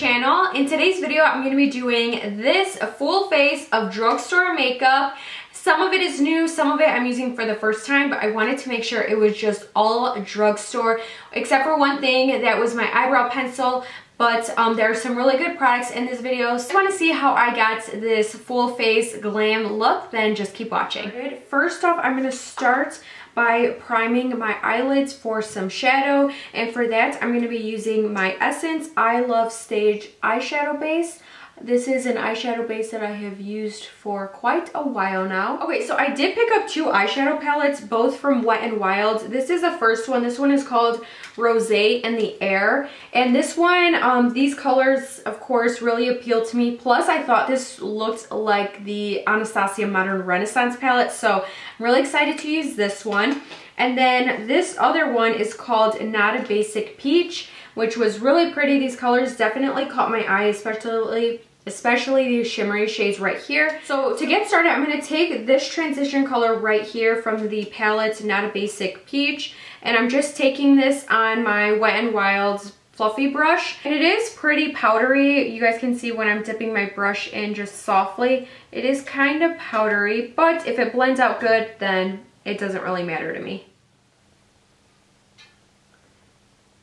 channel. In today's video, I'm going to be doing this full face of drugstore makeup. Some of it is new, some of it I'm using for the first time, but I wanted to make sure it was just all drugstore, except for one thing, that was my eyebrow pencil. But there are some really good products in this video. So if you want to see how I got this full face glam look, then just keep watching. First off, I'm going to start by priming my eyelids for some shadow. And for that, I'm going to be using my Essence I Love Stage eyeshadow base. This is an eyeshadow base that I have used for quite a while now. Okay, so I did pick up two eyeshadow palettes, both from Wet n Wild. This is the first one. This one is called Rosé in the Air. And this one, these colors, of course, really appealed to me. Plus, I thought this looked like the Anastasia Modern Renaissance palette. So I'm really excited to use this one. And then this other one is called Not a Basic Peach, which was really pretty. These colors definitely caught my eye, especially these shimmery shades right here. So to get started, I'm going to take this transition color right here from the palette Not a Basic Peach, and I'm just taking this on my Wet n Wild fluffy brush. And it is pretty powdery. You guys can see when I'm dipping my brush in just softly, it is kind of powdery, but if it blends out good, then it doesn't really matter to me.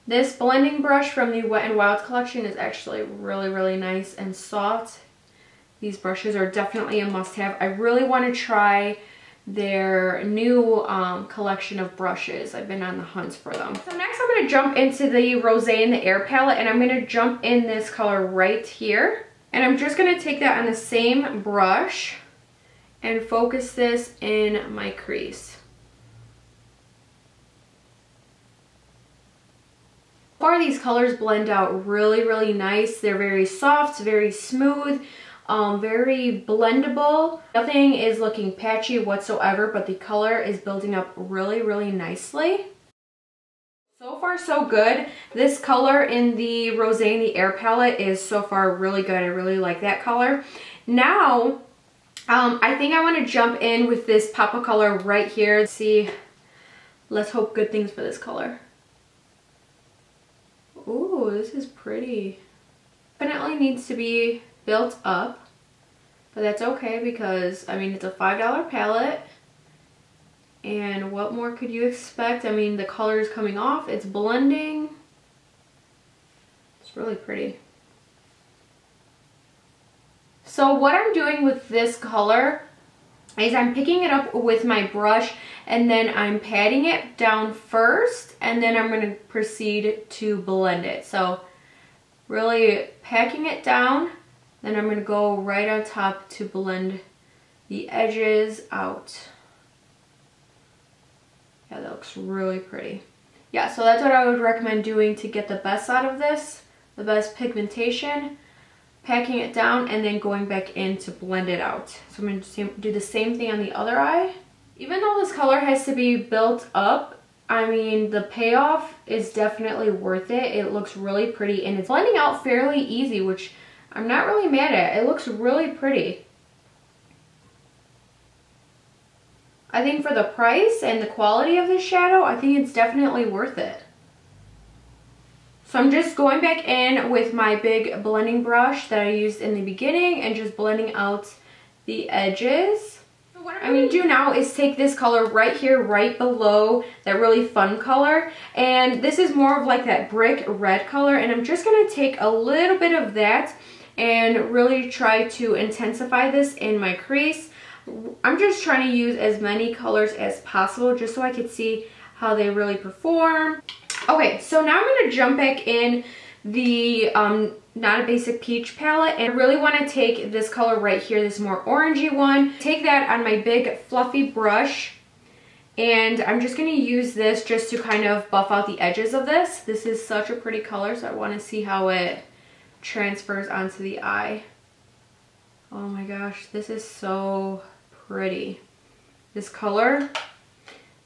This blending brush from the Wet n Wild collection is actually really nice and soft. These brushes are definitely a must-have. I really want to try their new collection of brushes. I've been on the hunt for them. So next I'm going to jump into the Rosé in the Air palette, and I'm going to jump in this color right here. And I'm just going to take that on the same brush and focus this in my crease. These colors blend out really nice. They're very soft, very smooth, very blendable. Nothing is looking patchy whatsoever, but the color is building up really nicely. So far so good. This color in the Rosé in the Air palette is so far really good. I really like that color. Now, I think I want to jump in with this pop of color right here. Let's hope good things for this color. Ooh, this is pretty. Definitely needs to be built up, but that's okay because, I mean, it's a $5 palette. And what more could you expect? I mean, the color is coming off, it's blending. It's really pretty. So what I'm doing with this color is I'm picking it up with my brush, and then I'm patting it down first, and then I'm going to proceed to blend it. So really packing it down, then I'm going to go right on top to blend the edges out. Yeah, that looks really pretty. Yeah, so that's what I would recommend doing to get the best out of this, the best pigmentation. Packing it down and then going back in to blend it out. So I'm going to do the same thing on the other eye. Even though this color has to be built up, I mean, the payoff is definitely worth it. It looks really pretty and it's blending out fairly easy, which I'm not really mad at. It looks really pretty. I think for the price and the quality of this shadow, I think it's definitely worth it. So I'm just going back in with my big blending brush that I used in the beginning and just blending out the edges. So what I'm going to do now is take this color right here, right below that really fun color. And this is more of like that brick red color. And I'm just going to take a little bit of that and really try to intensify this in my crease. I'm just trying to use as many colors as possible just so I could see how they really perform. Okay, so now I'm going to jump back in the Not a Basic Peach palette, and I really want to take this color right here, this more orangey one. Take that on my big fluffy brush, and I'm just going to use this just to kind of buff out the edges of this. This is such a pretty color, so I want to see how it transfers onto the eye. Oh my gosh, this is so pretty. This color,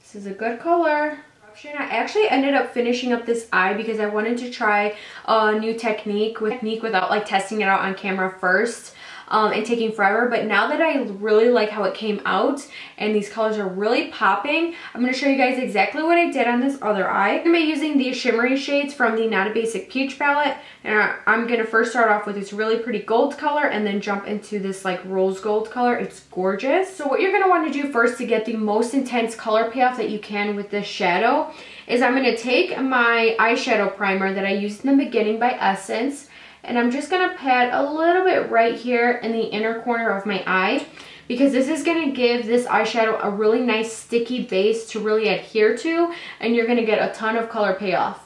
this is a good color. I actually ended up finishing up this eye because I wanted to try a new technique without like testing it out on camera first. and taking forever. But now that I really like how it came out and these colors are really popping, I'm going to show you guys exactly what I did on this other eye. I'm going to be using these shimmery shades from the Not a Basic Peach palette. And I'm going to first start off with this really pretty gold color and then jump into this like rose gold color. It's gorgeous. So what you're going to want to do first to get the most intense color payoff that you can with this shadow is I'm going to take my eyeshadow primer that I used in the beginning by Essence, and I'm just going to pat a little bit right here in the inner corner of my eye, because this is going to give this eyeshadow a really nice sticky base to really adhere to, and you're going to get a ton of color payoff.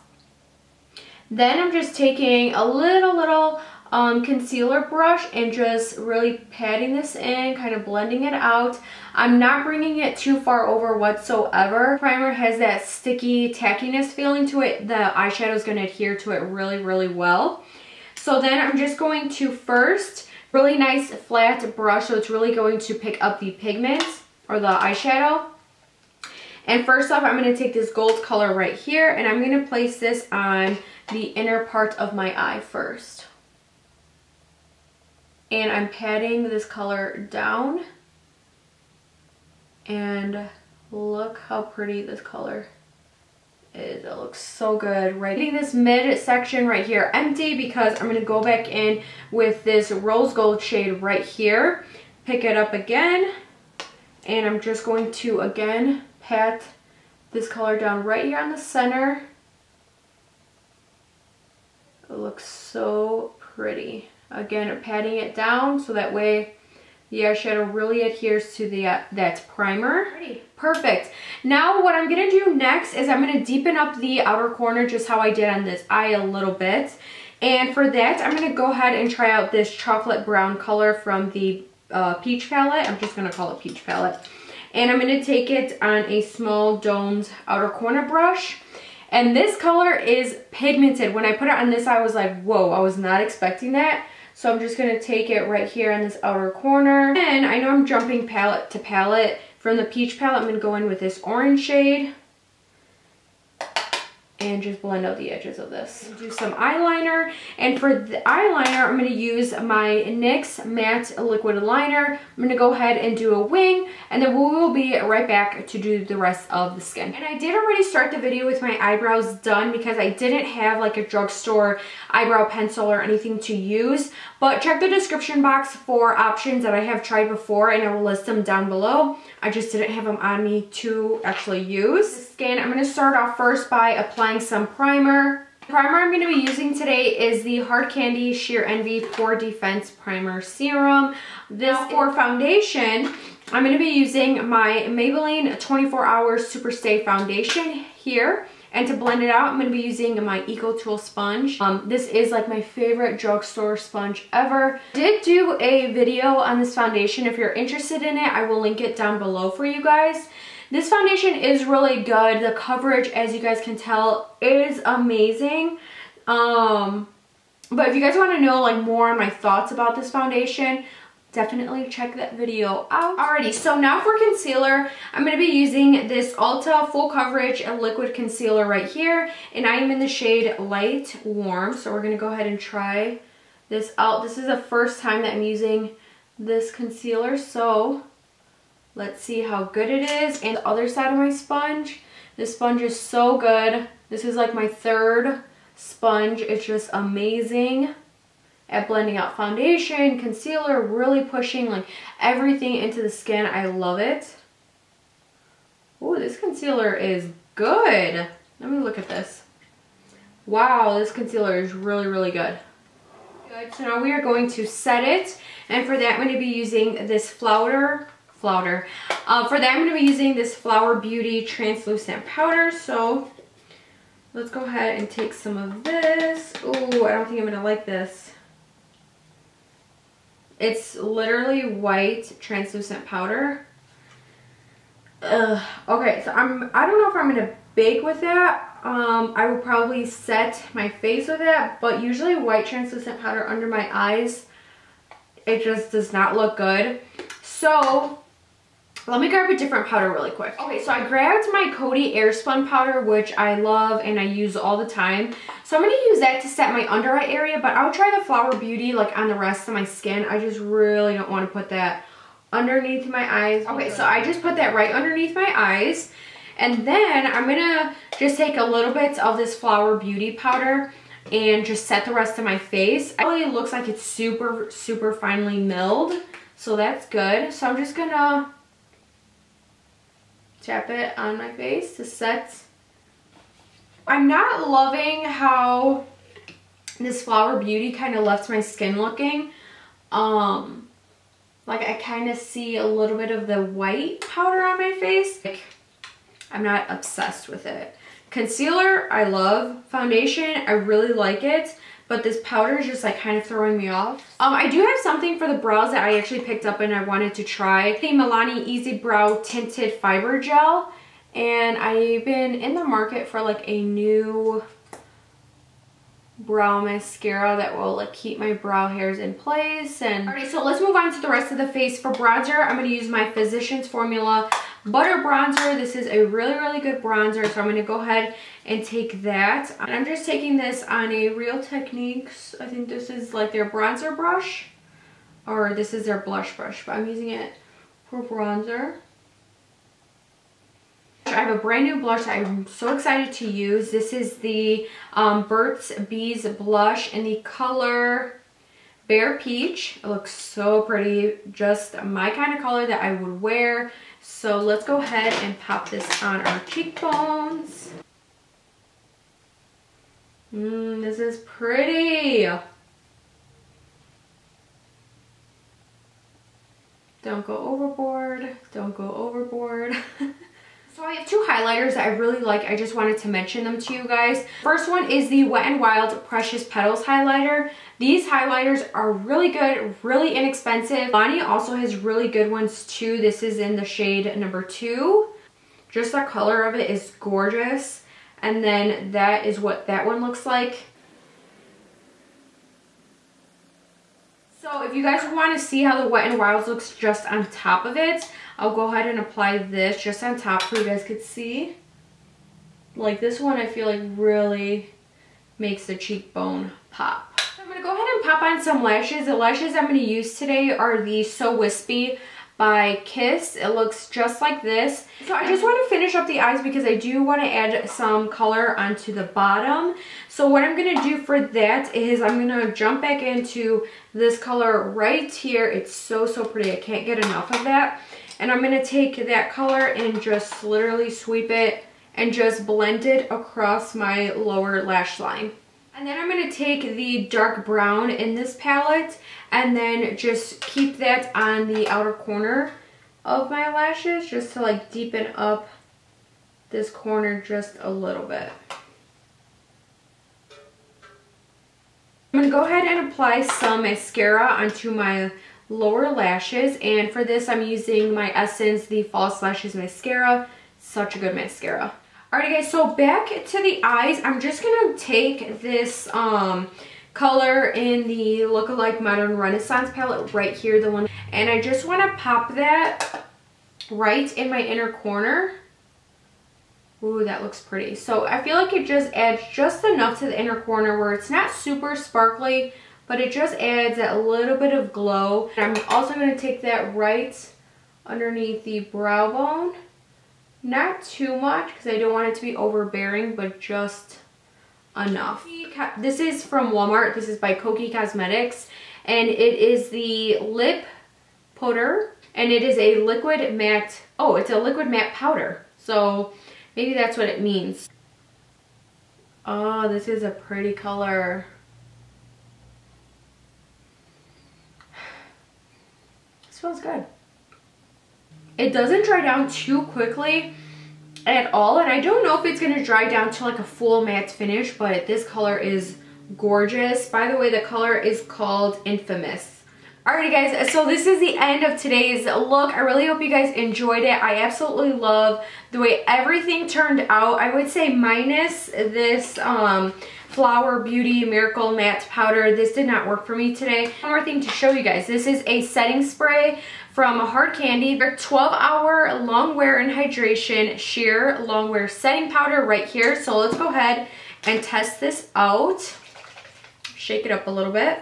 Then I'm just taking a little concealer brush and just really patting this in, kind of blending it out. I'm not bringing it too far over whatsoever. Primer has that sticky tackiness feeling to it. The eyeshadow is going to adhere to it really well. So then I'm just going to first, really nice flat brush, so it's really going to pick up the pigment or the eyeshadow. And first off, I'm going to take this gold color right here and I'm going to place this on the inner part of my eye first. And I'm patting this color down. And look how pretty this color is. It looks so good. Right, leaving this mid section right here empty because I'm going to go back in with this rose gold shade right here. Pick it up again. And I'm just going to again pat this color down right here on the center. It looks so pretty. Again, patting it down so that way the eyeshadow really adheres to the that primer. Perfect. Now what I'm going to do next is I'm going to deepen up the outer corner just how I did on this eye a little bit. And for that, I'm going to go ahead and try out this chocolate brown color from the Peach palette. I'm just going to call it Peach palette. And I'm going to take it on a small domed outer corner brush. And this color is pigmented. When I put it on this, I was like, whoa, I was not expecting that. So I'm just going to take it right here on this outer corner. And I know I'm jumping palette to palette. From the Peach palette, I'm going to go in with this orange shade. And just blend out the edges of this. Do some eyeliner. And for the eyeliner, I'm going to use my NYX Matte Liquid Liner. I'm going to go ahead and do a wing. And then we will be right back to do the rest of the skin. And I did already start the video with my eyebrows done because I didn't have like a drugstore eyebrow pencil or anything to use. But check the description box for options that I have tried before and I will list them down below. I just didn't have them on me to actually use. The skin, I'm going to start off first by applying some primer. The primer I'm going to be using today is the Hard Candy Sheer Envy Pore Defense Primer Serum. This for foundation, I'm going to be using my Maybelline 24 Hours Super Stay Foundation here. And to blend it out, I'm going to be using my Eco Tool sponge. This is like my favorite drugstore sponge ever. I did do a video on this foundation. If you're interested in it, I will link it down below for you guys. This foundation is really good. The coverage, as you guys can tell, is amazing. But if you guys want to know like more on my thoughts about this foundation, definitely check that video out. Alrighty, so now for concealer, I'm going to be using this Ulta Full Coverage Liquid Concealer right here. And I am in the shade Light Warm. So we're going to go ahead and try this out. This is the first time that I'm using this concealer. So let's see how good it is. And the other side of my sponge. This sponge is so good. This is like my third sponge. It's just amazing at blending out foundation, concealer, really pushing like everything into the skin. I love it. Oh, this concealer is good. Let me look at this. Wow, this concealer is really good. Good. So now we are going to set it, and for that I'm going to be using this For that I'm going to be using this Flower Beauty translucent powder. So let's go ahead and take some of this. Oh, I don't think I'm going to like this. It's literally white translucent powder. Okay, so I don't know if I'm gonna bake with that. I will probably set my face with that, but usually white translucent powder under my eyes, it just does not look good. So Let me grab a different powder really quick. Okay, so I grabbed my Coty Airspun powder, which I love and I use all the time. So I'm going to use that to set my under eye area, but I'll try the Flower Beauty like on the rest of my skin. I just really don't want to put that underneath my eyes. Okay, so I just put that right underneath my eyes. And then I'm going to just take a little bit of this Flower Beauty powder and just set the rest of my face. It really looks like it's super, super finely milled. So that's good. So I'm just going to tap it on my face to set. I'm not loving how this Flower Beauty kind of left my skin looking. Like I kind of see a little bit of the white powder on my face. Like, I'm not obsessed with it. Concealer, I love. Foundation, I really like it. But this powder is just like kind of throwing me off. I do have something for the brows that I actually picked up and I wanted to try. The Milani Easy Brow Tinted Fiber Gel. And I've been in the market for like a new brow mascara that will like keep my brow hairs in place. And alright, so let's move on to the rest of the face. For bronzer, I'm going to use my Physicians Formula Butter Bronzer. This is a really, really good bronzer, so I'm going to go ahead and take that. And I'm just taking this on a Real Techniques. I think this is like their bronzer brush, or this is their blush brush, but I'm using it for bronzer. I have a brand new blush that I'm so excited to use. This is the Burt's Bees blush in the color Bare Peach. It looks so pretty, just my kind of color that I would wear. So let's go ahead and pop this on our cheekbones. This is pretty. Don't go overboard. Don't go overboard. So I have two highlighters that I really like. I just wanted to mention them to you guys. First one is the Wet n Wild Precious Petals highlighter. These highlighters are really good, really inexpensive. Milani also has really good ones too. This is in the shade number 2. Just the color of it is gorgeous. And then that is what that one looks like. So if you guys want to see how the Wet n Wild looks just on top of it, I'll go ahead and apply this just on top so you guys could see. Like this one I feel like really makes the cheekbone pop. So I'm going to go ahead and pop on some lashes. The lashes I'm going to use today are the So Wispy by Kiss. It looks just like this. So I just want to finish up the eyes because I do want to add some color onto the bottom. So what I'm going to do for that is I'm going to jump back into this color right here. It's so, so pretty. I can't get enough of that. And I'm going to take that color and just literally sweep it and just blend it across my lower lash line. And then I'm going to take the dark brown in this palette and then just keep that on the outer corner of my lashes just to like deepen up this corner just a little bit. I'm going to go ahead and apply some mascara onto my lower lashes, and for this I'm using my Essence the False Lashes mascara. Such a good mascara. Alright guys, so back to the eyes. I'm just gonna take this color in the Lookalike Modern Renaissance palette right here, the one, and I just want to pop that right in my inner corner. Ooh, that looks pretty. So I feel like it just adds just enough to the inner corner where it's not super sparkly, but it just adds a little bit of glow. And I'm also going to take that right underneath the brow bone. Not too much because I don't want it to be overbearing, but just enough. This is from Walmart. This is by Kokie Cosmetics. And it is the lip puder. And it is a liquid matte, oh, it's a liquid matte powder. So maybe that's what it means. Oh, this is a pretty color. Smells good. It doesn't dry down too quickly at all, and I don't know if it's going to dry down to like a full matte finish, but this color is gorgeous. By the way, the color is called Infamous. Alrighty guys, so this is the end of today's look. I really hope you guys enjoyed it. I absolutely love the way everything turned out. I would say minus this Flower Beauty Miracle Matte Powder. This did not work for me today. One more thing to show you guys. This is a setting spray from Hard Candy. Their 12-hour long wear and hydration sheer long wear setting powder right here. So let's go ahead and test this out. Shake it up a little bit.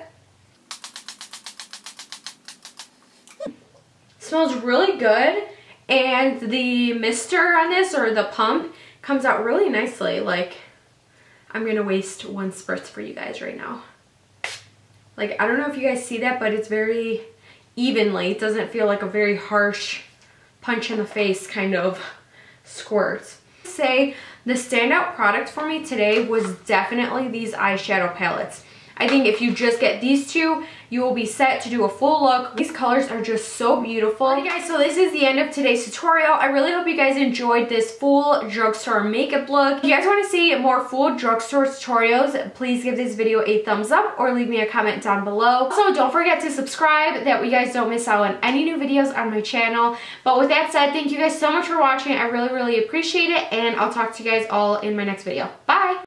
Smells really good, and the mister on this, or the pump, comes out really nicely. Like, I'm gonna waste one spritz for you guys right now. Like, I don't know if you guys see that, but it's very evenly. It doesn't feel like a very harsh punch in the face kind of squirt. Say the standout product for me today was definitely these eyeshadow palettes. I think if you just get these two, you will be set to do a full look. These colors are just so beautiful. Alright guys, so this is the end of today's tutorial. I really hope you guys enjoyed this full drugstore makeup look. If you guys want to see more full drugstore tutorials, please give this video a thumbs up or leave me a comment down below. Also, don't forget to subscribe, that way you guys don't miss out on any new videos on my channel. But with that said, thank you guys so much for watching. I really, really appreciate it, and I'll talk to you guys all in my next video. Bye!